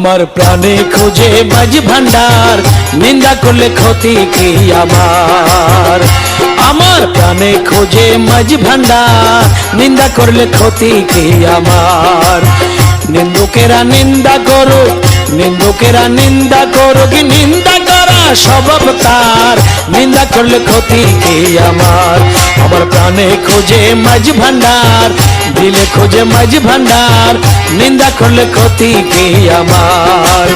আমার প্রাণে খোঁজে মাঝ ভান্ডার, নিন্দা করলে ক্ষতি কি আমার। আমার প্রাণে খোঁজে মাঝ ভান্ডার, নিন্দা করলে ক্ষতি কি আমার। নিন্দুকেরা নিন্দা করুক, নিন্দুকেরা নিন্দা করুক, নিন্দা করা স্বভাব তার, নিন্দা করলে ক্ষতি কি আমার। আমার প্রাণে খোঁজে মাঝ ভান্ডার, দিলে খোঁজে মাঝ ভান্ডার, নিন্দা করলে ক্ষতি কি আমার।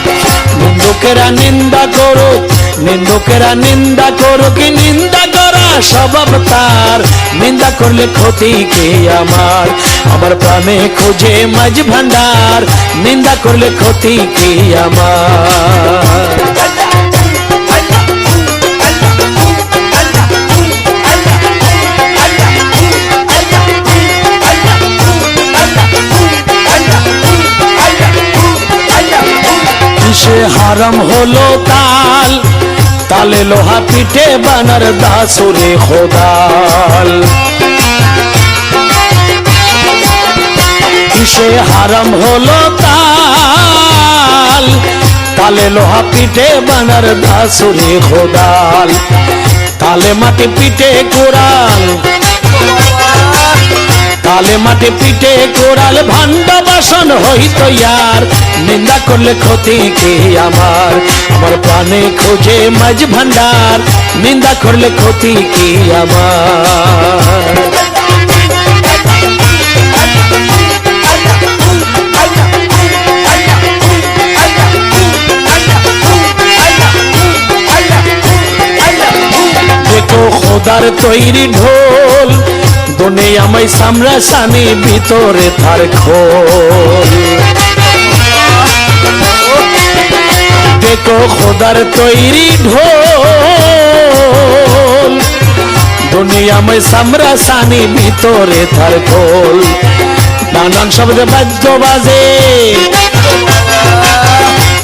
নিন্দুকেরা নিন্দা করুক, নিন্দুকেরা নিন্দা করুক, নিন্দা করা স্বভাব তার, নিন্দা করলে ক্ষতি কি আমার। আমার প্রাণে খোঁজে মাঝ ভান্ডার, নিন্দা করলে ক্ষতি কি আমার। কিসে হারাম হলো তাল, তালে লোহা পিঠে বানার দাসুরে খোদাল। কিসে হারাম হলো তাল, তালে লোহা পিঠে বানার দাসুরে খোদাল। তালে মাটি পিঠে কোরাল, তালে মাটি পিঠে কোরাল, ভান্ড বাসন হইতো ইয়ার, নিন্দা করলে ক্ষতি কি আমার। আমার প্রাণে খোঁজে মাঝ ভান্ডার, নিন্দা করলে ক্ষতি কি আমার। দেখো খোদার তৈরি ঢোল, দোনে আমায় সামরা সানি, ভিতরে তার খোল। দেখো খোদার তৈরি ঢোল, দুনিয়া মে সামরা সানি, ভিতরে তার খোল। নানান শব্দে বাদ্য বাজে,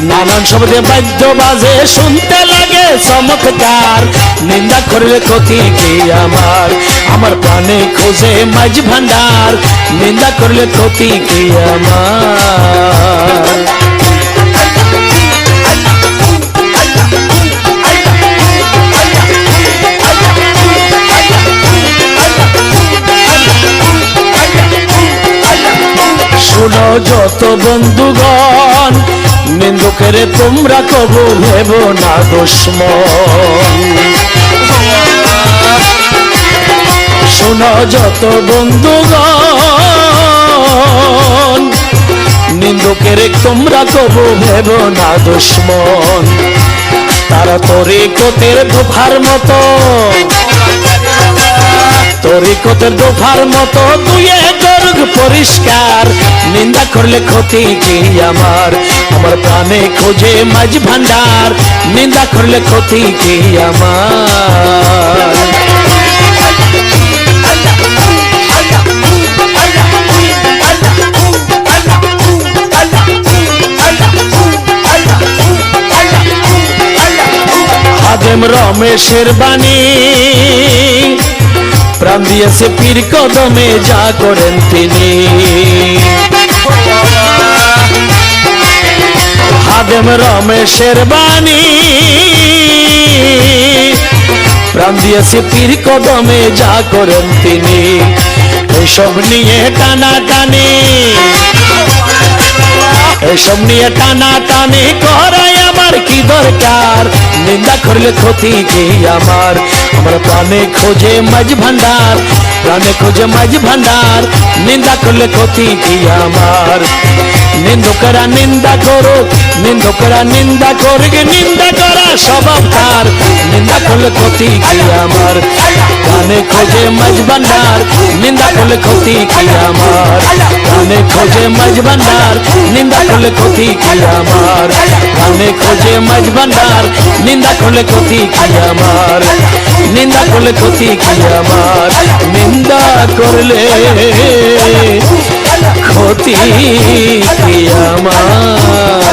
নানান শব্দে বাদ্য বাজে, শুনতে লাগে চমৎকার, নিন্দা করলে ক্ষতি কি আমার। আমার প্রাণে খোঁজে মাঝ ভান্ডার, নিন্দা করলে ক্ষতি কি আমার। শুনো যত বন্ধুগণ, নিন্দুকের তোমরা কবু ভেব না দুশ্মন। শুনো যত বন্ধুগণ, নিন্দুকের তোমরা কবু ভেব না দুশ্মন। তারা তরিকতের দোফার মতো, তরিকতের দোফার মতো, দুয়ে করুক পরিষ্কার, নিন্দা করলে ক্ষতি কি আমার। আমার প্রাণে খোঁজে মাঝ ভান্ডার, নিন্দা করলে ক্ষতি কি আমার। হাদেম রমেশের বাণী, প্রাণ দিয়েছে পীর কদমে, যা করেন তিনি। হাদেম রমেশের বাণী, প্রাণ দিয়েছে পীর কদমে, যা করেন তিনি। এইসব নিয়ে টানা টানি, এইসব নিয়ে টানা টানি করাই আমার কি দরকার, নিন্দা করলে ক্ষতি কি আমার। আমার প্রাণে খোঁজে মাঝ ভান্ডার, প্রাণে খোঁজে মাঝ ভান্ডার, নিন্দা করলে ক্ষতি কি আমার। নিন্দুকেরা নিন্দা করুক, নিন্দুকেরা নিন্দা করুক, নিন্দা করা স্বভাব তার, নিন্দা করলে ক্ষতি কি আমার। প্রাণে খোঁজে মাঝ ভান্ডার, নিন্দা করলে ক্ষতি কি আমার। প্রাণে খোঁজে মাঝ ভান্ডার, নিন্দা করলে ক্ষতি কি আমার। প্রাণে খোঁজে মাঝ ভান্ডার, নিন্দা করলে ক্ষতি কি আমার। নিন্দা করলে ক্ষতি কি আমার। নিন্দা করলে ক্ষতি কি আমার।